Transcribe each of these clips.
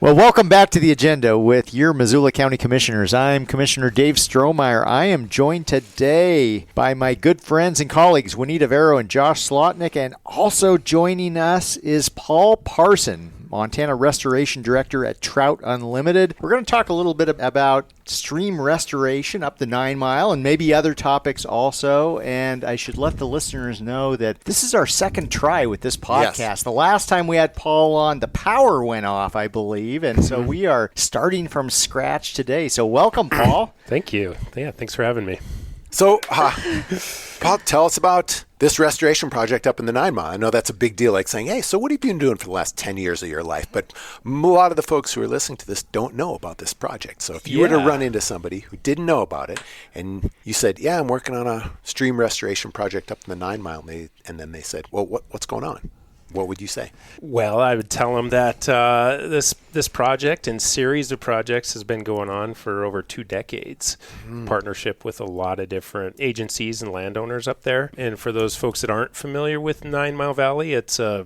Well, welcome back to the agenda with your Missoula County Commissioners. I'm Commissioner Dave Strohmeyer. I am joined today by my good friends and colleagues, Juanita Vero and Josh Slotnick, and also joining us is Paul Parson, Montana Restoration Director at Trout Unlimited. We're going to talk a little bit about stream restoration up the 9 Mile and maybe other topics also. And I should let the listeners know that this is our second try with this podcast. Yes. The last time we had Paul on, the power went off, I believe. And so we are starting from scratch today. So welcome, Paul. Thank you. Yeah, thanks for having me. So, Paul, tell us about this restoration project up in the 9 Mile. I know that's a big deal, like saying, hey, so what have you been doing for the last 10 years of your life? But a lot of the folks who are listening to this don't know about this project. So if you were to run into somebody who didn't know about it, and you said, yeah, I'm working on a stream restoration project up in the 9 Mile, and then they said, well, what's going on? What would you say? Well, I would tell them that this project and series of projects has been going on for over 2 decades. Partnership with a lot of different agencies and landowners up there. And for those folks that aren't familiar with 9 Mile Valley, it's a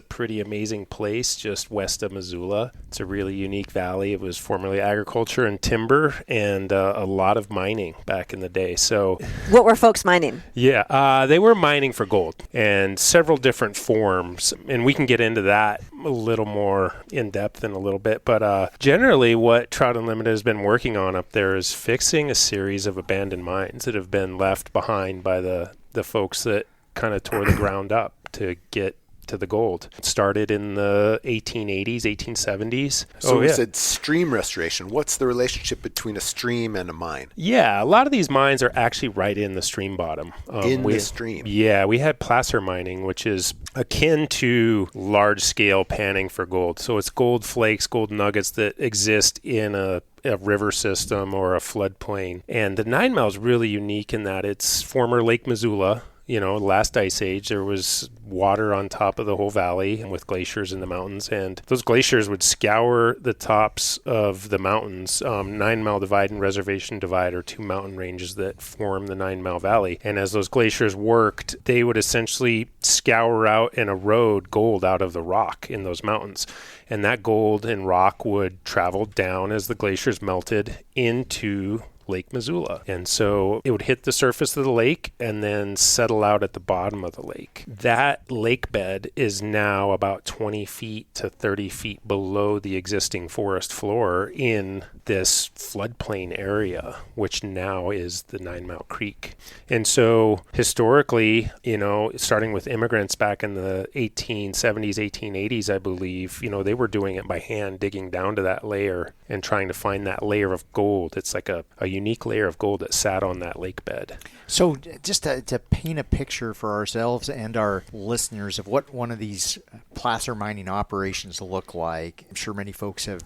pretty amazing place just west of Missoula. It's a really unique valley. It was formerly agriculture and timber and a lot of mining back in the day. So, what were folks mining? Yeah, they were mining for gold and several different forms. And we can get into that a little more in depth in a little bit. But generally what Trout Unlimited has been working on up there is fixing a series of abandoned mines that have been left behind by the folks that kind of tore the ground up to get to the gold. It started in the 1880s, 1870s. So you said stream restoration. What's the relationship between a stream and a mine? Yeah, a lot of these mines are actually right in the stream bottom. The stream? Yeah, we had placer mining, which is akin to large-scale panning for gold. So it's gold flakes, gold nuggets that exist in a river system or a floodplain. And the 9 Mile is really unique in that it's former Lake Missoula. Last ice age, there was water on top of the whole valley and with glaciers in the mountains. And those glaciers would scour the tops of the mountains. 9 Mile Divide and Reservation Divide are 2 mountain ranges that form the 9 Mile Valley. And as those glaciers worked, they would essentially scour out and erode gold out of the rock in those mountains. And that gold and rock would travel down as the glaciers melted into Lake Missoula. And so it would hit the surface of the lake and then settle out at the bottom of the lake. That lake bed is now about 20 feet to 30 feet below the existing forest floor in this floodplain area, which now is the 9 Creek. And so historically, starting with immigrants back in the 1870s, 1880s, I believe, they were doing it by hand, digging down to that layer and trying to find that layer of gold. It's like a unique layer of gold that sat on that lake bed. So just to paint a picture for ourselves and our listeners of what one of these placer mining operations look like, I'm sure many folks have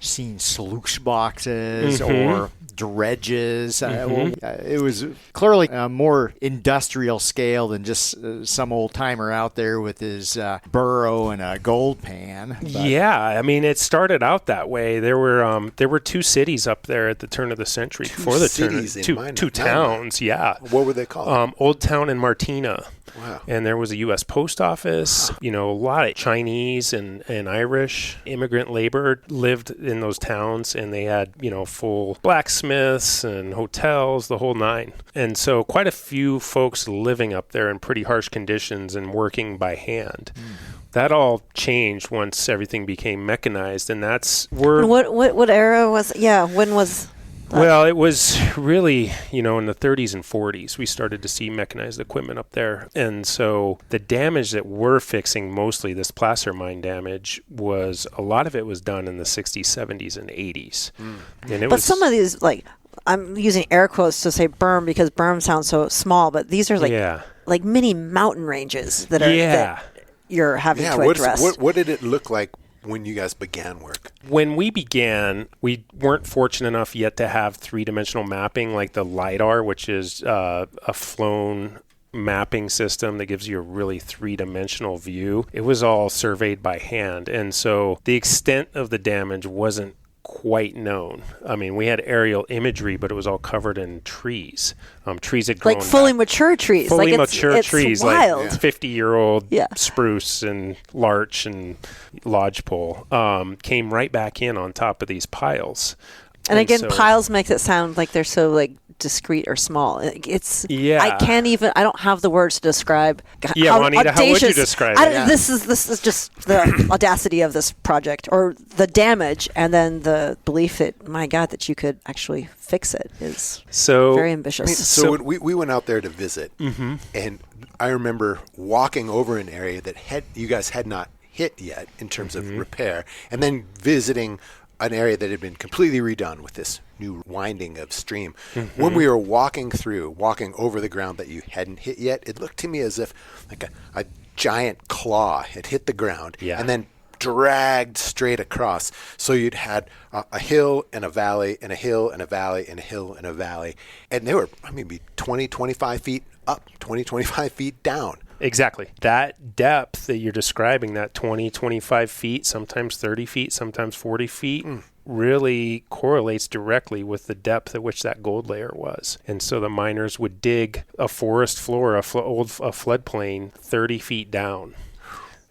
seen sluice boxes or dredges. It was clearly a more industrial scale than just some old timer out there with his burro and a gold pan. But yeah, I mean, it started out that way. There were 2 cities up there at the turn of the century. Two towns. Yeah. What were they called? Old Town and Martina. Wow. And there was a U.S. Post Office. A lot of Chinese and Irish immigrant labor lived in those towns, and they had, full blacksmiths and hotels, the whole nine. And so quite a few folks living up there in pretty harsh conditions and working by hand. That all changed once everything became mechanized, and that's where... What era was... Yeah, when was... Well, it was really, in the 30s and 40s, we started to see mechanized equipment up there. And so the damage that we're fixing, mostly this placer mine damage, was a lot of it was done in the 60s, 70s, and 80s. And some of these, I'm using air quotes to say berm because berm sounds so small, but these are like mini mountain ranges that you're having to address. What did it look like when you guys began work? When we began, we weren't fortunate enough yet to have 3-dimensional mapping like the LiDAR, which is a flown mapping system that gives you a really 3-dimensional view. It was all surveyed by hand. And so the extent of the damage wasn't quite known. I mean, we had aerial imagery, but it was all covered in trees. Trees had grown like fully mature trees. Fully like mature trees, wild. like 50-year-old spruce and larch and lodgepole came right back in on top of these piles. And again, piles makes it sound like they're so like discreet or small. It's I can't even. I don't have the words to describe. Juanita, how would you describe it? This is just the audacity of this project, or the damage, and then the belief that my God that you could actually fix it is very ambitious. So when we went out there to visit, and I remember walking over an area that you guys had not hit yet in terms of repair, and then visiting an area that had been completely redone with this new winding of stream. When we were walking over the ground that you hadn't hit yet, it looked to me as if like a giant claw had hit the ground and then dragged straight across. So you'd had a hill and a valley and a hill and a valley and a hill and a valley. And they were maybe 20, 25 feet up, 20, 25 feet down. Exactly. That depth that you're describing, that 20, 25 feet, sometimes 30 feet, sometimes 40 feet, really correlates directly with the depth at which that gold layer was. And so the miners would dig a forest floor, a floodplain 30 feet down.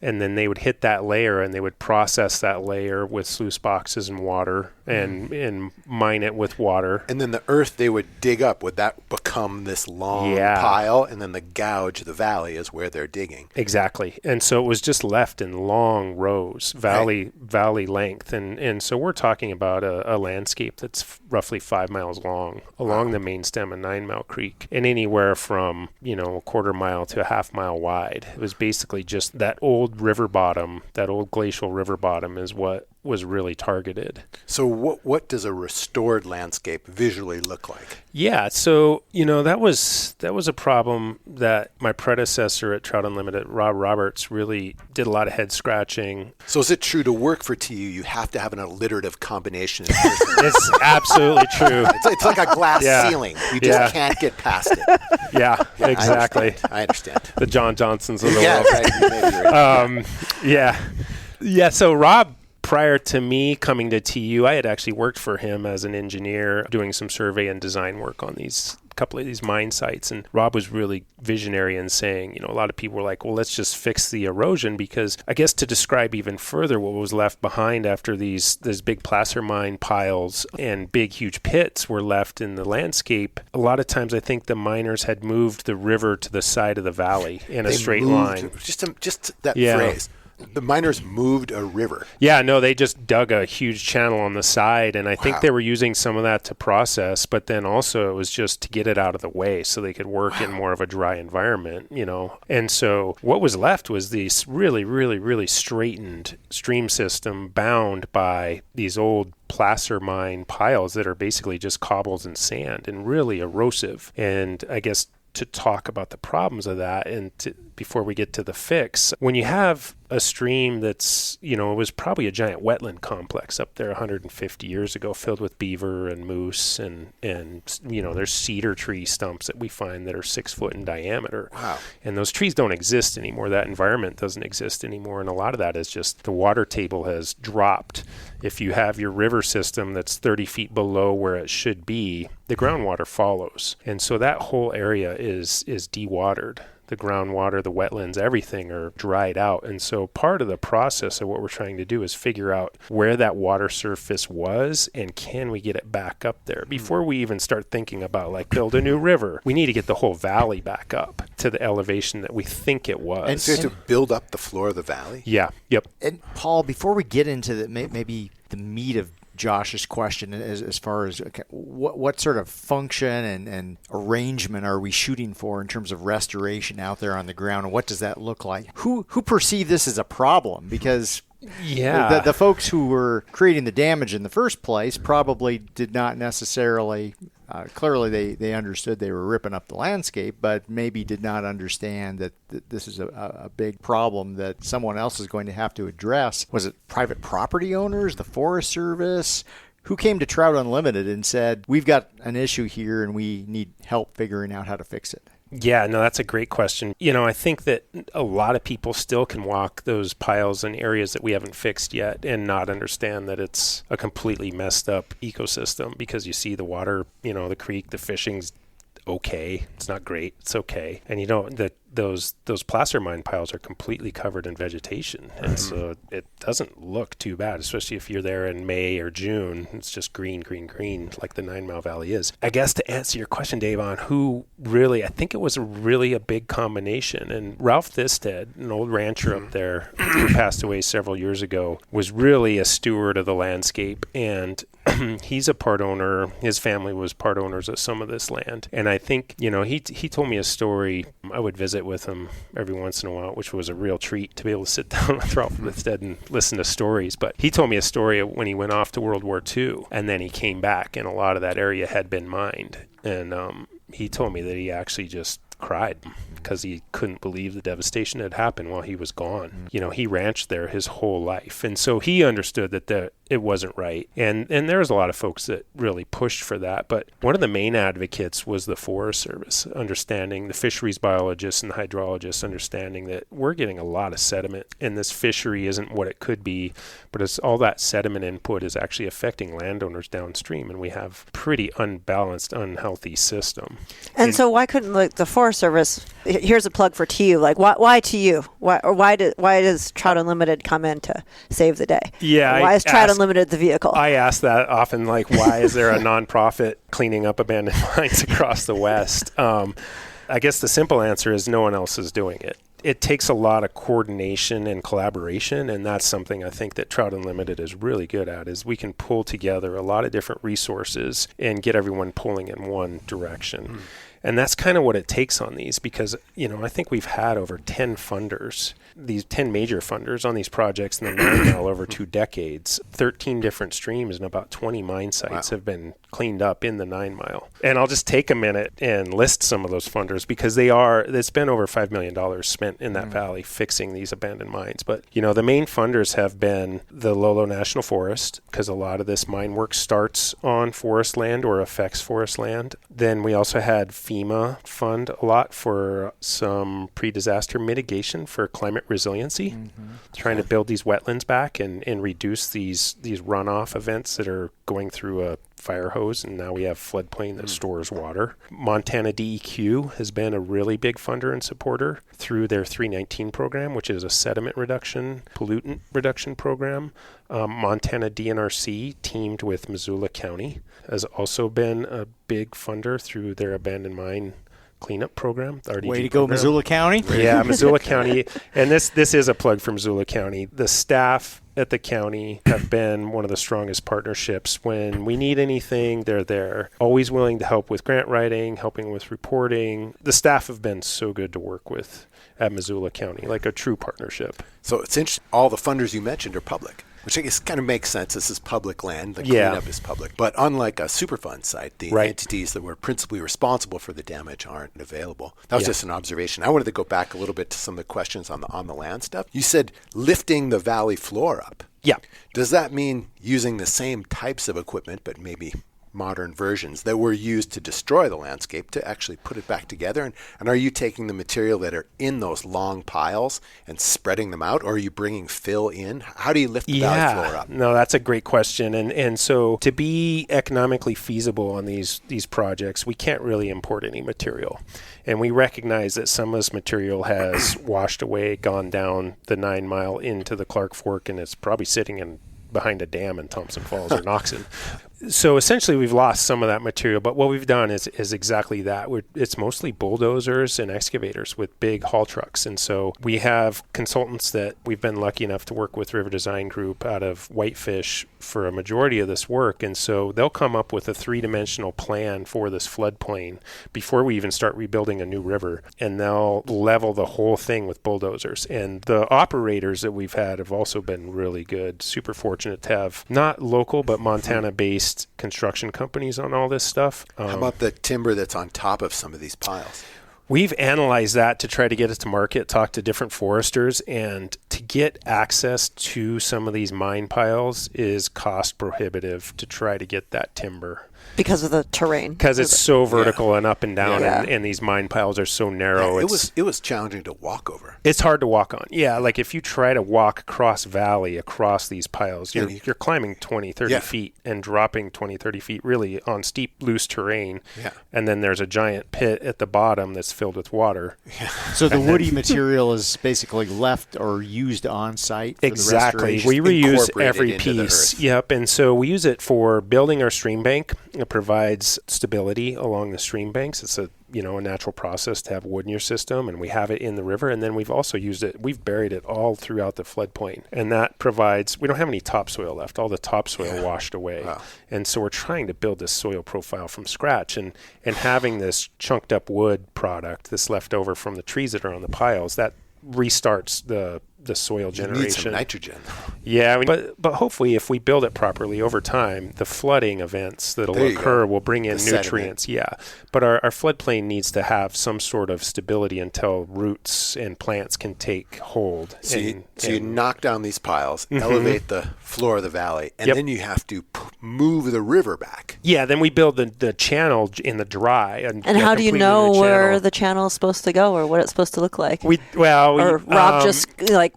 And then they would hit that layer and they would process that layer with sluice boxes and water and mine it with water. And then the earth they would dig up, would that become this long pile? And then the gouge, the valley, is where they're digging. Exactly. And so it was just left in long rows, valley length. And so we're talking about a landscape that's roughly 5 miles long along the main stem of Ninemile Creek, and anywhere from, a quarter mile to a half mile wide. It was basically just that old river bottom, that old glacial river bottom is what was really targeted. So what does a restored landscape visually look like? Yeah, so that was a problem that my predecessor at Trout Unlimited, Rob Roberts, really did a lot of head scratching. So is it true to work for TU you have to have an alliterative combination? It's absolutely true. It's like a glass ceiling. You just can't get past it. Yeah, exactly. I understand. The John Johnsons of the world. Right. So Rob, prior to me coming to TU, I had actually worked for him as an engineer doing some survey and design work on couple of these mine sites. And Rob was really visionary in saying, a lot of people were like, well, let's just fix the erosion, because I guess to describe even further what was left behind after these big placer mine piles and big, huge pits were left in the landscape, a lot of times I think the miners had moved the river to the side of the valley in a straight line. Just that phrase. The miners moved a river. Yeah, no, they just dug a huge channel on the side, and I think they were using some of that to process, but then also it was just to get it out of the way so they could work in more of a dry environment, And so what was left was this really, really, really straightened stream system bound by these old placer mine piles that are basically just cobbles and sand and really erosive. And I guess to talk about the problems of that and before we get to the fix, when you have a stream that's, it was probably a giant wetland complex up there 150 years ago filled with beaver and moose and there's cedar tree stumps that we find that are 6 foot in diameter. Wow. And those trees don't exist anymore. That environment doesn't exist anymore. And a lot of that is just the water table has dropped. If you have your river system that's 30 feet below where it should be, the groundwater follows. And so that whole area is dewatered. The groundwater, the wetlands, everything are dried out. And so part of the process of what we're trying to do is figure out where that water surface was and can we get it back up there. Before we even start thinking about build a new river, we need to get the whole valley back up to the elevation that we think it was. And so you have to build up the floor of the valley? Yeah. Yep. And Paul, before we get into maybe the meat of Josh's question as far as what sort of function and arrangement are we shooting for in terms of restoration out there on the ground, and what does that look like? Who perceived this as a problem? Because the folks who were creating the damage in the first place probably did not necessarily clearly they understood they were ripping up the landscape, but maybe did not understand that this is a big problem that someone else is going to have to address. Was it private property owners, the Forest Service? Who came to Trout Unlimited and said, we've got an issue here and we need help figuring out how to fix it? Yeah, no, that's a great question. I think that a lot of people still can walk those piles in areas that we haven't fixed yet and not understand that it's a completely messed up ecosystem, because you see the water, the creek, the fishing's okay. It's not great. It's okay. And those placer mine piles are completely covered in vegetation. And so it doesn't look too bad, especially if you're there in May or June. It's just green, green, green, like the 9 Mile Valley is. I guess to answer your question, Dave, on who really, I think it was really a big combination. And Ralph Thisted, an old rancher up there who passed away several years ago, was really a steward of the landscape. And he's a part owner. His family was part owners of some of this land. And I think, he told me a story. I would visit with him every once in a while, which was a real treat to be able to sit down with Ralph Thisted and listen to stories. But he told me a story of when he went off to World War II, and then he came back, and a lot of that area had been mined. And he told me that he actually just cried because he couldn't believe the devastation that had happened while he was gone. He ranched there his whole life. And so he understood that it wasn't right. And there was a lot of folks that really pushed for that. But one of the main advocates was the Forest Service, understanding, the fisheries biologists and the hydrologists understanding that we're getting a lot of sediment, and this fishery isn't what it could be, but it's all that sediment input is actually affecting landowners downstream, and we have pretty unbalanced, unhealthy system. And so why couldn't the Forest Service, here's a plug for TU, why TU? Why does Trout Unlimited come in to save the day? Yeah. Why is Trout Unlimited the vehicle? I ask that often, why is there a nonprofit cleaning up abandoned mines across the West? I guess the simple answer is no one else is doing it. It takes a lot of coordination and collaboration, and that's something I think that Trout Unlimited is really good at, is we can pull together a lot of different resources and get everyone pulling in one direction. And that's kind of what it takes on these, because, I think we've had over 10 funders, these 10 major funders on these projects in the 9 Mile over 2 decades. 13 different streams and about 20 mine sites have been cleaned up in the 9 Mile. And I'll just take a minute and list some of those funders, because it's been over $5 million spent in that valley fixing these abandoned mines. But, the main funders have been the Lolo National Forest, because a lot of this mine work starts on forest land or affects forest land. Then we also had FEMA fund a lot for some pre-disaster mitigation for climate resiliency, trying to build these wetlands back and reduce these runoff events that are going through a fire hose, and now we have floodplain that stores water. Montana DEQ has been a really big funder and supporter through their 319 program, which is a sediment reduction, pollutant reduction program. Montana DNRC, teamed with Missoula County, has also been a big funder through their abandoned mine cleanup program. The RDG Way to go, program. Missoula County. Yeah, Missoula County. And this is a plug for Missoula County. The staff at the county have been one of the strongest partnerships. When we need anything, they're there. Always willing to help with grant writing, helping with reporting. The staff have been so good to work with at Missoula County, like a true partnership. So it's interesting. All the funders you mentioned are public, which I guess kind of makes sense. This is public land. The cleanup is public. But unlike a Superfund site, the entities that were principally responsible for the damage aren't available. That was just an observation. I wanted to go back a little bit to some of the questions on the land stuff. You said lifting the valley floor up. Yeah. Does that mean using the same types of equipment, but maybe modern versions that were used to destroy the landscape to actually put it back together? And are you taking the material that are in those long piles and spreading them out, or are you bringing fill in? How do you lift the valley floor up? No, that's a great question. And so to be economically feasible on these projects, we can't really import any material. And we recognize that some of this material has washed away, gone down the 9 Mile into the Clark Fork, and it's probably sitting behind a dam in Thompson Falls or Noxon. So essentially we've lost some of that material, but what we've done is exactly that. It's mostly bulldozers and excavators with big haul trucks. And so we have consultants that we've been lucky enough to work with, River Design Group out of Whitefish, for a majority of this work. And so they'll come up with a 3-dimensional plan for this floodplain before we even start rebuilding a new river. And they'll level the whole thing with bulldozers. And the operators that we've had have also been really good. Super fortunate to have not local, but Montana-based construction companies on all this stuff. How about the timber that's on top of some of these piles? We've analyzed that to try to get it to market, talk to different foresters, and to get access to some of these mine piles is cost prohibitive to try to get that timber. Because of the terrain. Because it's so vertical and up and down, and these mine piles are so narrow. Yeah, it was challenging to walk over. It's hard to walk on. Yeah, like if you try to walk across valley, across these piles, you're climbing 20, 30 feet and dropping 20, 30 feet really on steep, loose terrain. Yeah. And then there's a giant pit at the bottom that's filled with water. Yeah. So the woody material is basically left or used on site for exactly. the We reuse every piece. Yep. And so we use it for building our stream bank. It provides stability along the stream banks. It's a natural process to have wood in your system, and we have it in the river. And then we've also used it, we've buried it all throughout the floodplain. And that provides, we don't have any topsoil left. All the topsoil washed away. Wow. And so we're trying to build this soil profile from scratch, and having this chunked up wood product that's left over from the trees that are on the piles, that restarts the soil generation. You need some nitrogen. Yeah, but hopefully if we build it properly over time, the flooding events that'll occur will bring in nutrients. Sediment. Yeah, but our floodplain needs to have some sort of stability until roots and plants can take hold. So you knock down these piles, elevate the floor of the valley, and then you have to move the river back. Yeah, then we build the channel in the dry. And how do you know where the channel is supposed to go or what it's supposed to look like? Or Rob just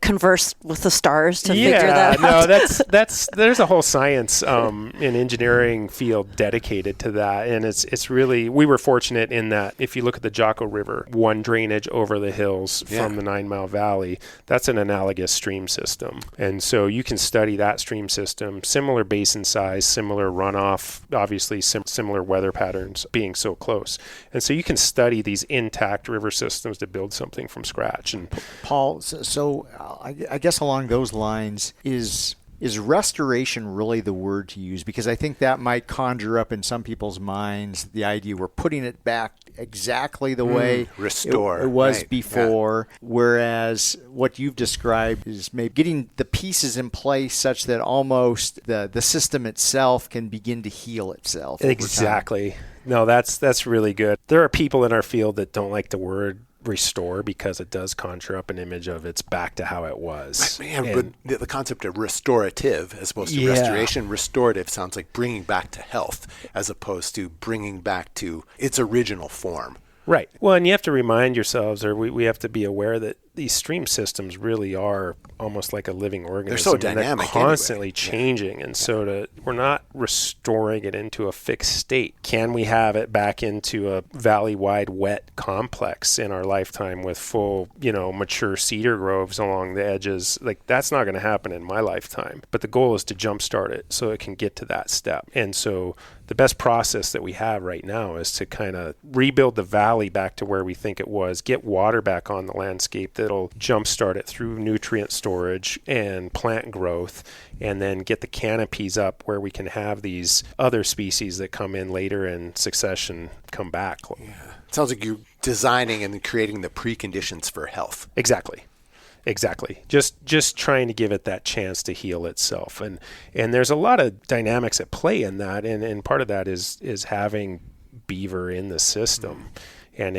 converse with the stars to figure that out? No, there's a whole science and engineering field dedicated to that, and it's really, we were fortunate in that if you look at the Jocko River, one drainage over the hills from the 9 Mile Valley, that's an analogous stream system, and so you can study that stream system, similar basin size, similar runoff, obviously similar weather patterns being so close, and so you can study these intact river systems to build something from scratch. And Paul, so I guess along those lines, is restoration really the word to use? Because I think that might conjure up in some people's minds the idea we're putting it back exactly the way it was before, whereas what you've described is maybe getting the pieces in place such that almost the system itself can begin to heal itself. Exactly. No, that's really good. There are people in our field that don't like the word restore because it does conjure up an image of it's back to how it was. But the concept of restorative as opposed to restoration, restorative sounds like bringing back to health as opposed to bringing back to its original form. Right. Well, and you have to remind yourselves, or we have to be aware that these stream systems really are almost like a living organism. They're so dynamic. They're constantly changing. And so we're not restoring it into a fixed state. Can we have it back into a valley-wide wet complex in our lifetime with full, mature cedar groves along the edges? Like, that's not going to happen in my lifetime. But the goal is to jumpstart it so it can get to that step. And so the best process that we have right now is to kind of rebuild the valley back to where we think it was, get water back on the landscape that'll jumpstart it through nutrient storage and plant growth, and then get the canopies up where we can have these other species that come in later in succession come back. Yeah. It sounds like you're designing and creating the preconditions for health. Exactly. Just trying to give it that chance to heal itself. And there's a lot of dynamics at play in that. And part of that is having beaver in the system. And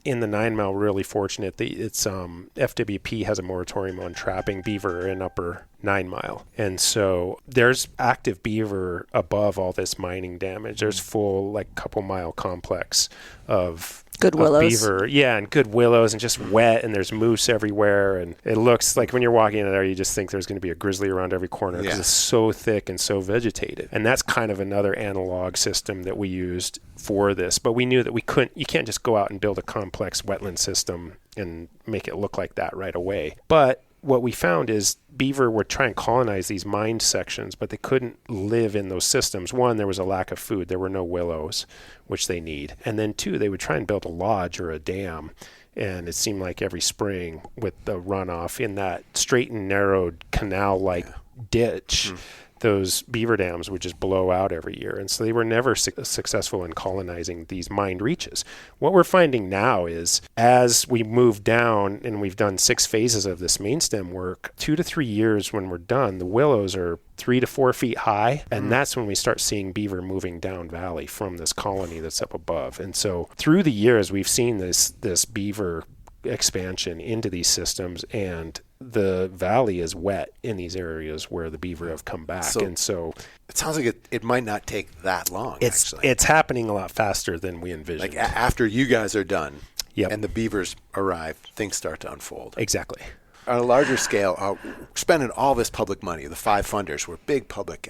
in the 9 Mile, really fortunate that it's FWP has a moratorium on trapping beaver in upper 9 Mile. And so there's active beaver above all this mining damage. There's full couple mile complex of good willows. Beaver, and good willows, and just wet, and there's moose everywhere, and it looks like when you're walking in there, you just think there's going to be a grizzly around every corner because it's so thick and so vegetated. And that's kind of another analog system that we used for this, but we knew that you can't just go out and build a complex wetland system and make it look like that right away. But what we found is beaver would try and colonize these mined sections, but they couldn't live in those systems. One, there was a lack of food. There were no willows, which they need. And then two, they would try and build a lodge or a dam. And it seemed like every spring with the runoff in that straight and narrowed canal-like ditch, those beaver dams would just blow out every year. And so they were never successful in colonizing these mined reaches. What we're finding now is as we move down, and we've done 6 phases of this main stem work, 2 to 3 years when we're done, the willows are 3 to 4 feet high. And that's when we start seeing beaver moving down valley from this colony that's up above. And so through the years, we've seen this beaver expansion into these systems, and the valley is wet in these areas where the beaver have come back. So it sounds like it might not take that long, actually. It's happening a lot faster than we envisioned. Like after you guys are done and the beavers arrive, things start to unfold. Exactly. On a larger scale, spending all this public money, the 5 funders were big public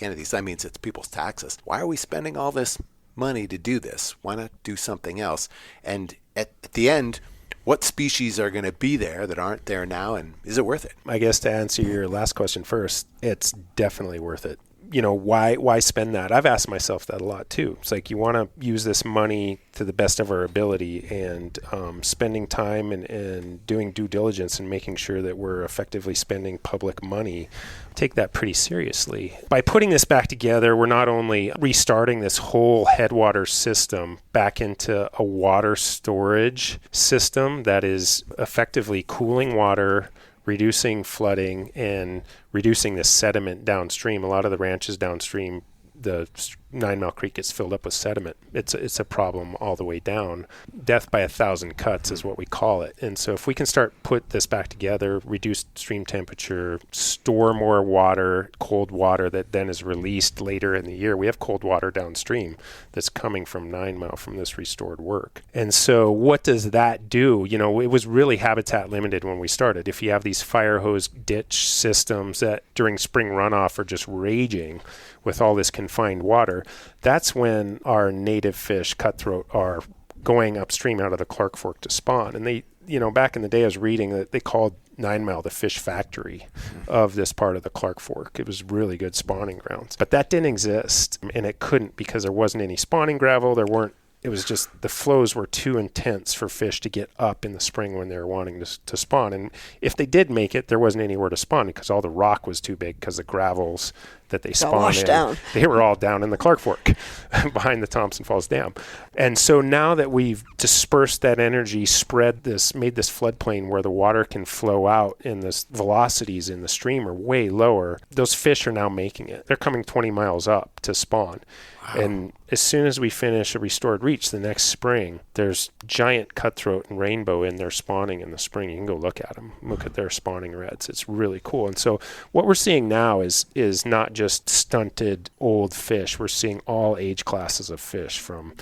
entities. That means it's people's taxes. Why are we spending all this money to do this? Why not do something else? And at the end, what species are going to be there that aren't there now, and is it worth it? I guess to answer your last question first, it's definitely worth it. Why spend that? I've asked myself that a lot too. It's like you want to use this money to the best of our ability, and spending time and doing due diligence and making sure that we're effectively spending public money. Take that pretty seriously. By putting this back together, we're not only restarting this whole headwaters system back into a water storage system that is effectively cooling water, reducing flooding, and reducing the sediment downstream. A lot of the ranches downstream, the Ninemile Creek gets filled up with sediment. It's a problem all the way down. Death by 1,000 cuts is what we call it. And so if we can start put this back together, reduce stream temperature, store more water, cold water that then is released later in the year. We have cold water downstream that's coming from 9 Mile from this restored work. And so what does that do? It was really habitat limited when we started. If you have these fire hose ditch systems that during spring runoff are just raging with all this confined water, that's when our native fish, cutthroat, are going upstream out of the Clark Fork to spawn. And they, back in the day I was reading that they called 9 Mile the fish factory of this part of the Clark Fork. It was really good spawning grounds. But that didn't exist, and it couldn't because there wasn't any spawning gravel. It was just the flows were too intense for fish to get up in the spring when they were wanting to spawn. And if they did make it, there wasn't anywhere to spawn because all the rock was too big because the gravels that they spawned in, down. They were all down in the Clark Fork behind the Thompson Falls Dam. And so now that we've dispersed that energy, made this floodplain where the water can flow out and the velocities in the stream are way lower, those fish are now making it. They're coming 20 miles up to spawn. Wow. And as soon as we finish a restored reach the next spring, there's giant cutthroat and rainbow in there spawning in the spring. You can go look at them, look at their spawning reds. It's really cool. And so what we're seeing now is not just stunted old fish. We're seeing all age classes of fish from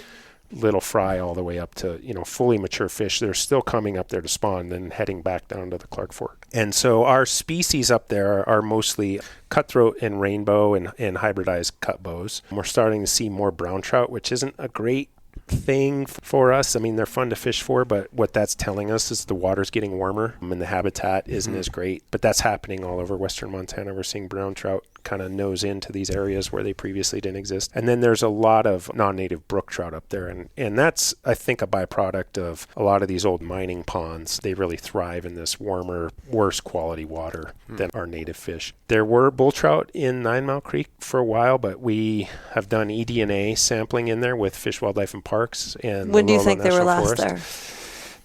little fry all the way up to, fully mature fish. They're still coming up there to spawn, then heading back down to the Clark Fork. And so our species up there are mostly cutthroat and rainbow and hybridized cutbows. We're starting to see more brown trout, which isn't a great thing for us. I mean, they're fun to fish for, but what that's telling us is the water's getting warmer and the habitat isn't as great. But that's happening all over western Montana. We're seeing brown trout kind of nose into these areas where they previously didn't exist. And then there's a lot of non-native brook trout up there. And that's, I think, a byproduct of a lot of these old mining ponds. They really thrive in this warmer, worse quality water than our native fish. There were bull trout in 9 Mile Creek for a while, but we have done eDNA sampling in there with Fish, Wildlife, and Parks. And when do you think they were last there?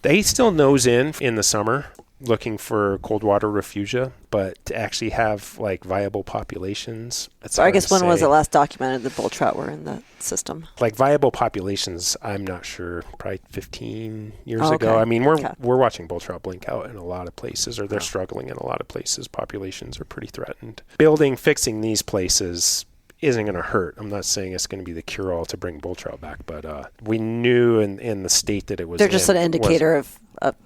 They still nose in the summer, looking for cold water refugia, but to actually have like viable populations, so I guess when was it last documented that bull trout were in the system? Like viable populations, I'm not sure, probably 15 years ago. I mean, we're watching bull trout blink out in a lot of places, or they're struggling in a lot of places. Populations are pretty threatened. Fixing these places isn't going to hurt. I'm not saying it's going to be the cure-all to bring bull trout back, but we knew in the state that it was. They're just an indicator of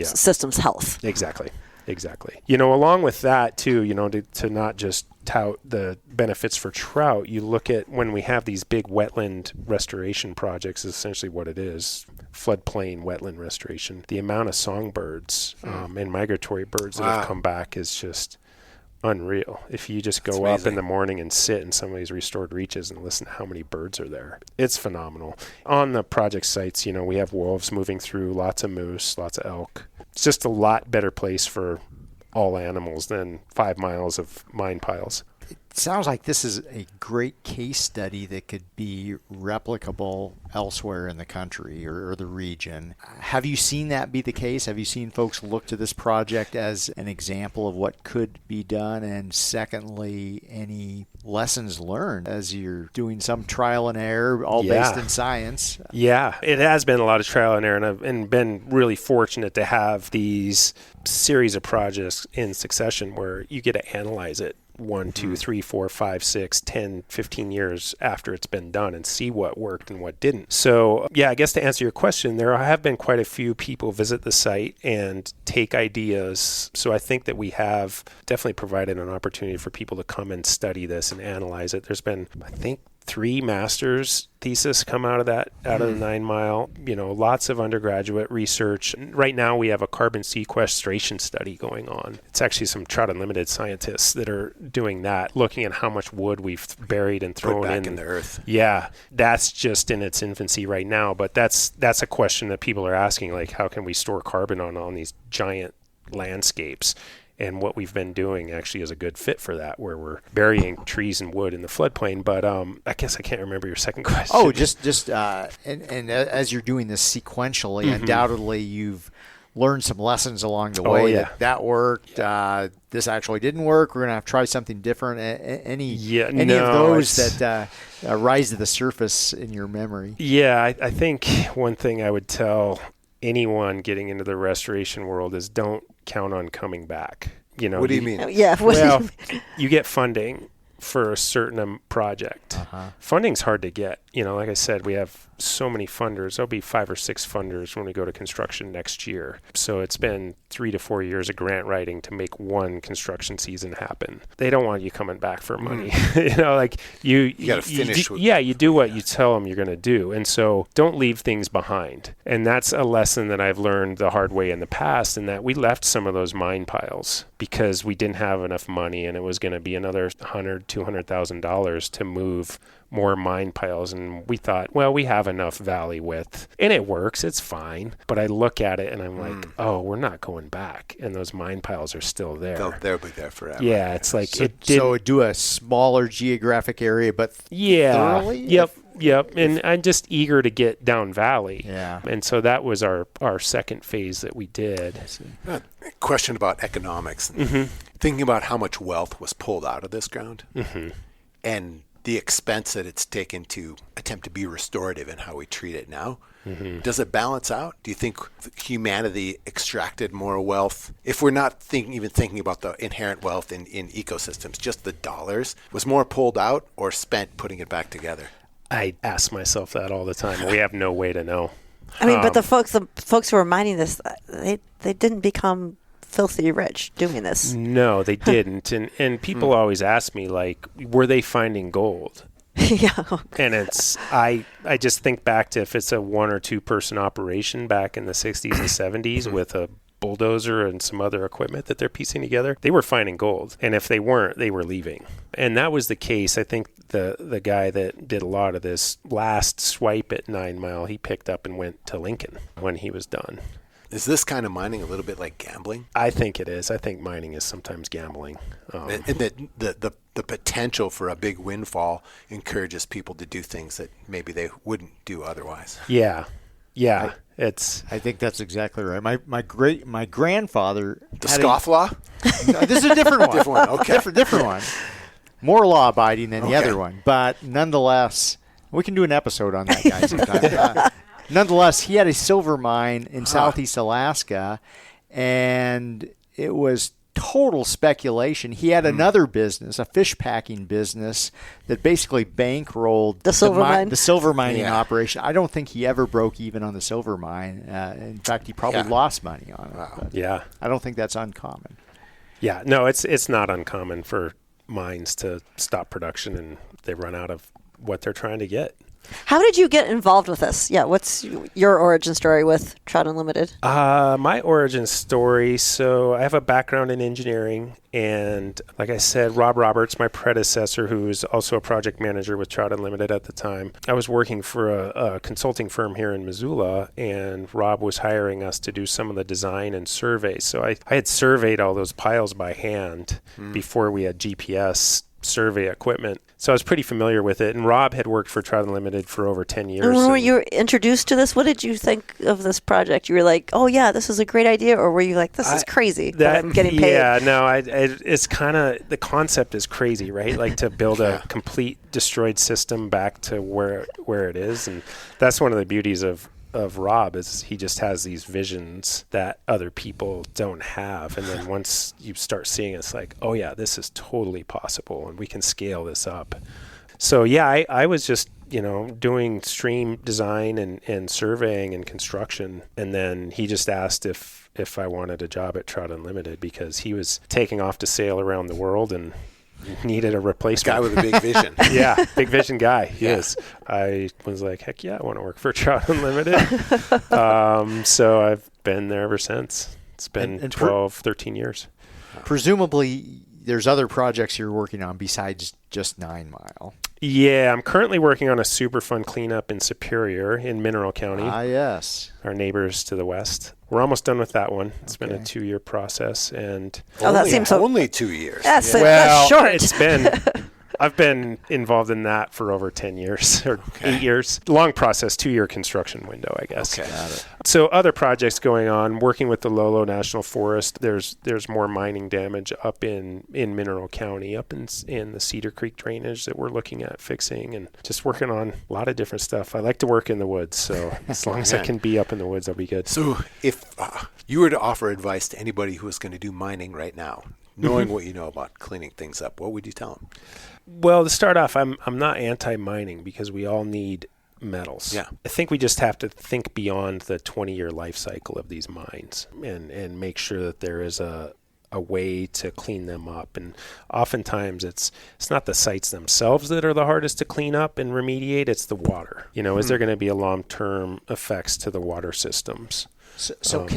system's health. Exactly. Along with that too, to not just tout the benefits for trout, you look at when we have these big wetland restoration projects, is essentially what it is, floodplain wetland restoration. The amount of songbirds and migratory birds that have come back is just unreal. If you just go up in the morning and sit in some of these restored reaches and listen to how many birds are there, it's phenomenal. On the project sites, we have wolves moving through, lots of moose, lots of elk. It's just a lot better place for all animals than 5 miles of mine piles. It sounds like this is a great case study that could be replicable elsewhere in the country or the region. Have you seen that be the case? Have you seen folks look to this project as an example of what could be done? And secondly, any lessons learned as you're doing some trial and error, all based in science? Yeah, it has been a lot of trial and error, and I've been really fortunate to have these series of projects in succession where you get to analyze it 1, 2, 3, 4, 5, 6, 10, 15 years after it's been done and see what worked and what didn't. So, yeah, I guess to answer your question, there have been quite a few people visit the site and take ideas. So I think that we have definitely provided an opportunity for people to come and study this and analyze it. There's been, I think, 3 master's thesis come out of that, out of the 9 Mile, lots of undergraduate research. Right now we have a carbon sequestration study going on. It's actually some Trout Unlimited scientists that are doing that, looking at how much wood we've buried and thrown back in the earth. Yeah, that's just in its infancy right now, but that's a question that people are asking, like, how can we store carbon on these giant landscapes? And what we've been doing actually is a good fit for that, where we're burying trees and wood in the floodplain. But I guess I can't remember your second question. Oh, and as you're doing this sequentially, undoubtedly you've learned some lessons along the way. That worked. This actually didn't work. We're going to have to try something different. Any of those that rise to the surface in your memory? Yeah, I think one thing I would tell anyone getting into the restoration world is don't count on coming back. What do you mean? Well, you get funding for a certain project. Funding's hard to get. Like I said, we have so many funders. There'll be 5 or 6 funders when we go to construction next year. So it's been 3 to 4 years of grant writing to make one construction season happen. They don't want you coming back for money. You got to finish. You do what you tell them you're going to do. And so don't leave things behind. And that's a lesson that I've learned the hard way in the past, in that we left some of those mine piles because we didn't have enough money, and it was going to be another $100,000, $200,000 to move more mine piles. And we thought, well, we have enough valley width and it works, it's fine. But I look at it and I'm like, oh, we're not going back, and those mine piles are still there. They'll be there forever. Yeah, it's like so do a smaller geographic area, but thoroughly. Yep. And I'm just eager to get down valley. Yeah. And so that was our second phase that we did. A question about economics. Thinking about how much wealth was pulled out of this ground and the expense that it's taken to attempt to be restorative in how we treat it now. Does it balance out? Do you think humanity extracted more wealth? If we're not even thinking about the inherent wealth in ecosystems, just the dollars, was more pulled out or spent putting it back together? I ask myself that all the time. We have no way to know. I mean, but the folks who are mining this, they didn't become filthy rich doing this. No, they didn't. And people always ask me, like, were they finding gold? And I just think back to if it's a 1 or 2 person operation back in the 60s and 70s with a bulldozer and some other equipment that they're piecing together, they were finding gold. And if they weren't, they were leaving. And that was the case. I think the guy that did a lot of this last swipe at 9 Mile, he picked up and went to Lincoln when he was done. Is this kind of mining a little bit like gambling? I think it is. I think mining is sometimes gambling. And the potential for a big windfall encourages people to do things that maybe they wouldn't do otherwise. Yeah. I think that's exactly right. My grandfather. The scofflaw? This is a different one. Different one. Okay. Different one. More law abiding than the other one, but nonetheless, we can do an episode on that guy sometime. Nonetheless, he had a silver mine in southeast Alaska, and it was total speculation. He had another business, a fish packing business, that basically bankrolled the silver mining operation. I don't think he ever broke even on the silver mine. In fact, he probably lost money on it. Wow. Yeah. I don't think that's uncommon. Yeah, no, it's not uncommon for mines to stop production and they run out of what they're trying to get. How did you get involved with this? Yeah, what's your origin story with Trout Unlimited? My origin story, so I have a background in engineering, and like I said, Rob Roberts, my predecessor, who was also a project manager with Trout Unlimited at the time, I was working for a consulting firm here in Missoula, and Rob was hiring us to do some of the design and surveys. So I had surveyed all those piles by hand before we had GPS survey equipment. So I was pretty familiar with it. And Rob had worked for Trout Unlimited for over 10 years. And when you were introduced to this, what did you think of this project? You were like, oh, yeah, this is a great idea? Or were you like, this is crazy, but I'm getting paid? Yeah, no, it's kind of, the concept is crazy, right? Like to build a complete destroyed system back to where it is. And that's one of the beauties of Rob is he just has these visions that other people don't have. And then once you start seeing it, it's like, oh yeah, this is totally possible and we can scale this up. So yeah, I was just, doing stream design and surveying and construction. And then he just asked if I wanted a job at Trout Unlimited because he was taking off to sail around the world and needed a replacement. A guy with a big vision. Yeah, big vision guy. He is. I was like, heck yeah, I want to work for Trout Unlimited. So I've been there ever since. It's been 12, 13 years. Presumably, there's other projects you're working on besides just 9 Mile. Yeah, I'm currently working on a super fun cleanup in Superior in Mineral County. Ah, yes. Our neighbors to the west. We're almost done with that one. It's been a 2-year process, and that seems so only 2 years. That's short. It's been. I've been involved in that for over 10 years or 8 years. Long process, 2-year construction window, I guess. Okay. Got it. So other projects going on, working with the Lolo National Forest. There's more mining damage up in Mineral County, up in the Cedar Creek drainage that we're looking at fixing, and just working on a lot of different stuff. I like to work in the woods, so as long as I can be up in the woods, I'll be good. So if you were to offer advice to anybody who is going to do mining right now, knowing what you know about cleaning things up, what would you tell them? Well, to start off, I'm not anti-mining because we all need metals. Yeah. I think we just have to think beyond the 20-year life cycle of these mines and make sure that there is a way to clean them up. And oftentimes it's not the sites themselves that are the hardest to clean up and remediate, it's the water. Is there going to be a long-term effects to the water systems? So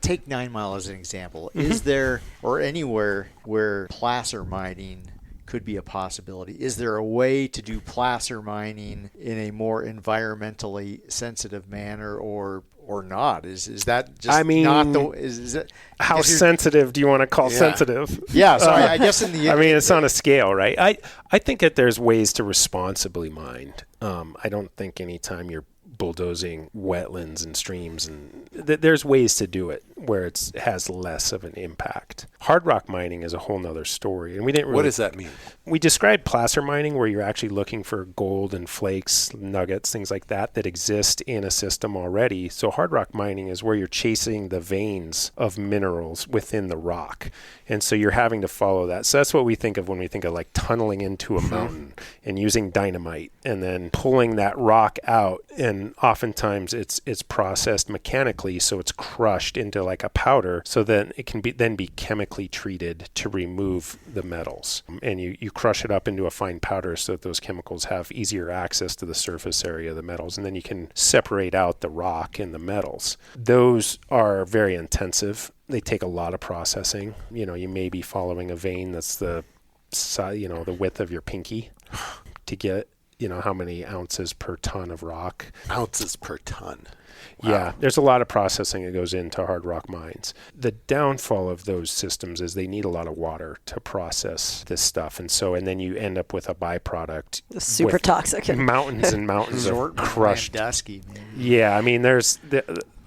take 9 Mile as an example. Is there, or anywhere where placer mining could be a possibility, is there a way to do placer mining in a more environmentally sensitive manner or not? Is that just not the... Is it, how sensitive do you want to call sensitive? Yeah, so I guess in the... it's on a scale, right? I think that there's ways to responsibly mine. I don't think anytime you're bulldozing wetlands and streams, and there's ways to do it where it has less of an impact. Hard rock mining is a whole nother story, and we didn't really... What does that mean? We described placer mining where you're actually looking for gold and flakes, nuggets, things like that exist in a system already. So hard rock mining is where you're chasing the veins of minerals within the rock, and so you're having to follow that. So that's what we think of when we think of like tunneling into a mountain and using dynamite and then pulling that rock out, and oftentimes it's processed mechanically, so it's crushed into like a powder, so then it can be chemically treated to remove the metals, and you crush it up into a fine powder so that those chemicals have easier access to the surface area of the metals, and then you can separate out the rock and the metals. Those are very intensive. They take a lot of processing. You may be following a vein that's the width of your pinky to get how many ounces per ton of rock. Ounces per ton. Wow. Yeah, there's a lot of processing that goes into hard rock mines. The downfall of those systems is they need a lot of water to process this stuff. And then you end up with a byproduct. Super toxic. Mountains and mountains of crushed. Dusky. Yeah, there's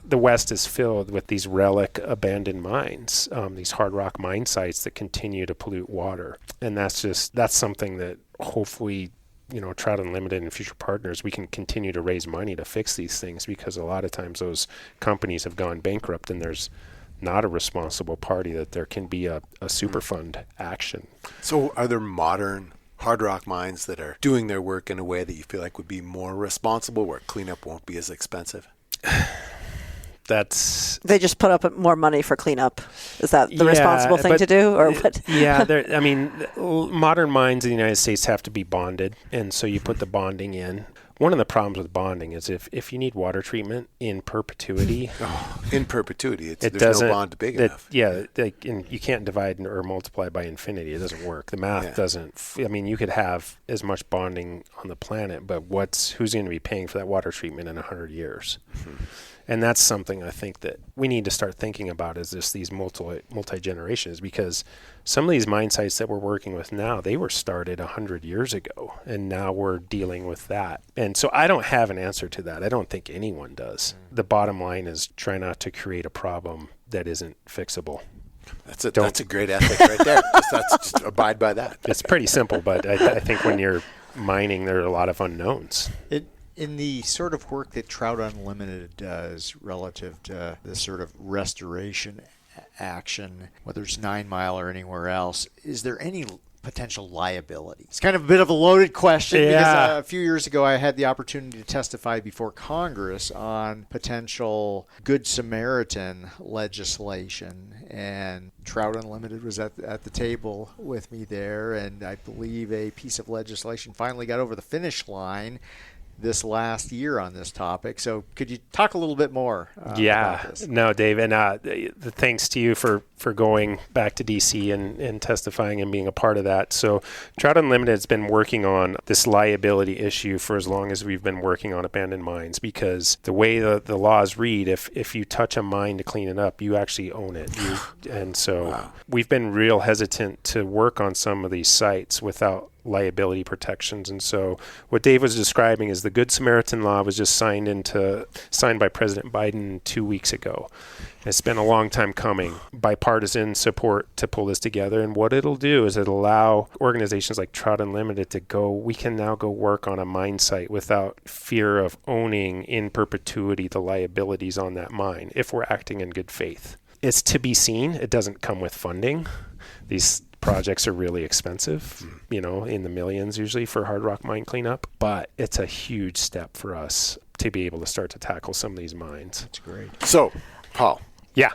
the West is filled with these relic abandoned mines, these hard rock mine sites that continue to pollute water. And that's something that hopefully Trout Unlimited and future partners, we can continue to raise money to fix these things, because a lot of times those companies have gone bankrupt and there's not a responsible party, that there can be a super fund action. So are there modern hard rock mines that are doing their work in a way that you feel like would be more responsible, where cleanup won't be as expensive? They just put up more money for cleanup. Is that the responsible thing to do, or what? Yeah, modern mines in the United States have to be bonded, and so you put the bonding in. one of the problems with bonding is if you need water treatment in perpetuity. In perpetuity, there's no bond big enough. Yeah, and you can't divide or multiply by infinity. It doesn't work. The math doesn't. I mean, you could have as much bonding on the planet, but who's going to be paying for that water treatment in 100 years? Mm-hmm. And that's something I think that we need to start thinking about is just these multi-generations, because some of these mine sites that we're working with now, they were started 100 years ago, and now we're dealing with that. And so I don't have an answer to that. I don't think anyone does. The bottom line is try not to create a problem that isn't fixable. That's a great ethic right there. Just abide by that. It's pretty simple, but I think when you're mining, there are a lot of unknowns. In the sort of work that Trout Unlimited does relative to this sort of restoration action, whether it's 9 Mile or anywhere else, is there any potential liability? It's kind of a bit of a loaded question because a few years ago I had the opportunity to testify before Congress on potential Good Samaritan legislation, and Trout Unlimited was at the table with me there, and I believe a piece of legislation finally got over the finish line this last year on this topic. So could you talk a little bit more about this? No, Dave, and thanks to you for going back to DC and testifying and being a part of that. So Trout Unlimited has been working on this liability issue for as long as we've been working on abandoned mines, because the way the laws read, if you touch a mine to clean it up, you actually own it. And so we've been real hesitant to work on some of these sites without liability protections. And so what Dave was describing is the Good Samaritan law was just signed by President Biden 2 weeks ago. It's been a long time coming, bipartisan support to pull this together. And what it'll do is it'll allow organizations like Trout Unlimited we can now go work on a mine site without fear of owning in perpetuity the liabilities on that mine if we're acting in good faith. It's to be seen. It doesn't come with funding. These projects are really expensive, in the millions usually for hard rock mine cleanup, but it's a huge step for us to be able to start to tackle some of these mines. That's great. So, Paul. Yeah.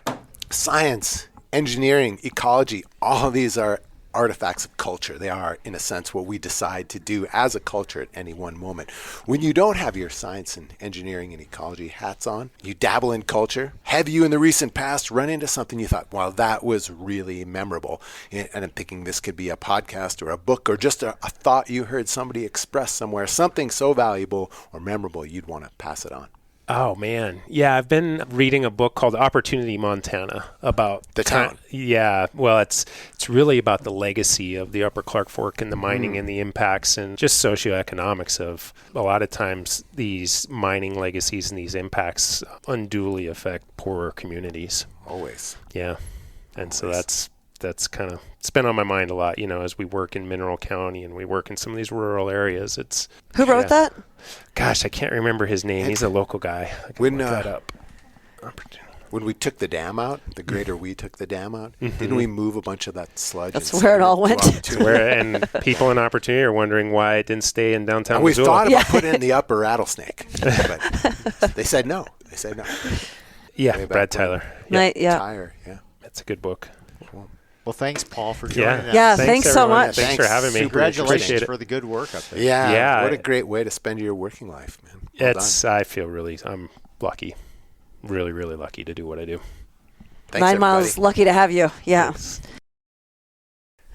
Science, engineering, ecology, all of these are artifacts of culture. They are, in a sense, what we decide to do as a culture at any one moment. When you don't have your science and engineering and ecology hats on, you dabble in culture. Have you in the recent past run into something you thought, wow, that was really memorable? And I'm thinking this could be a podcast or a book or just a thought you heard somebody express somewhere, something so valuable or memorable you'd want to pass it on. Oh, man. Yeah, I've been reading a book called Opportunity Montana about the town. Yeah, well, it's really about the legacy of the Upper Clark Fork and the mining and the impacts and just socioeconomics of a lot of times these mining legacies and these impacts unduly affect poorer communities. Always. Yeah. And so that's kind of, it's been on my mind a lot, as we work in Mineral County and we work in some of these rural areas. Who wrote that? Gosh, I can't remember his name. He's a local guy. I can look that up. When we took the dam out, the greater we took the dam out, didn't we move a bunch of that sludge? That's where it all went. And people in Opportunity are wondering why it didn't stay in downtown Missoula. We thought about putting it in the upper Rattlesnake, but they said no. Yeah, Brad Tyler. Tyler, yeah. That's a good book. Well, thanks, Paul, for joining us. Yeah, thanks so much. Thanks for having me. Congratulations for the good work up there. Yeah, what a great way to spend your working life, man. I feel I'm lucky. Really, really lucky to do what I do. Thanks, 9 Mile's lucky to have you. Yeah.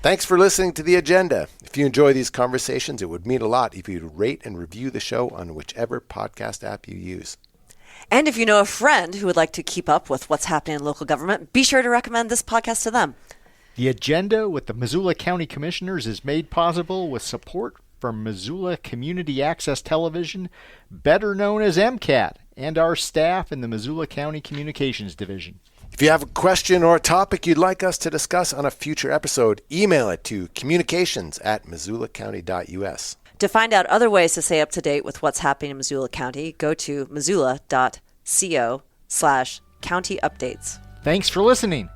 Thanks for listening to The Agenda. If you enjoy these conversations, it would mean a lot if you'd rate and review the show on whichever podcast app you use. And if you know a friend who would like to keep up with what's happening in local government, be sure to recommend this podcast to them. The Agenda with the Missoula County Commissioners is made possible with support from Missoula Community Access Television, better known as MCAT, and our staff in the Missoula County Communications Division. If you have a question or a topic you'd like us to discuss on a future episode, email it to communications@missoulacounty.us. To find out other ways to stay up to date with what's happening in Missoula County, go to missoula.co/county updates. Thanks for listening.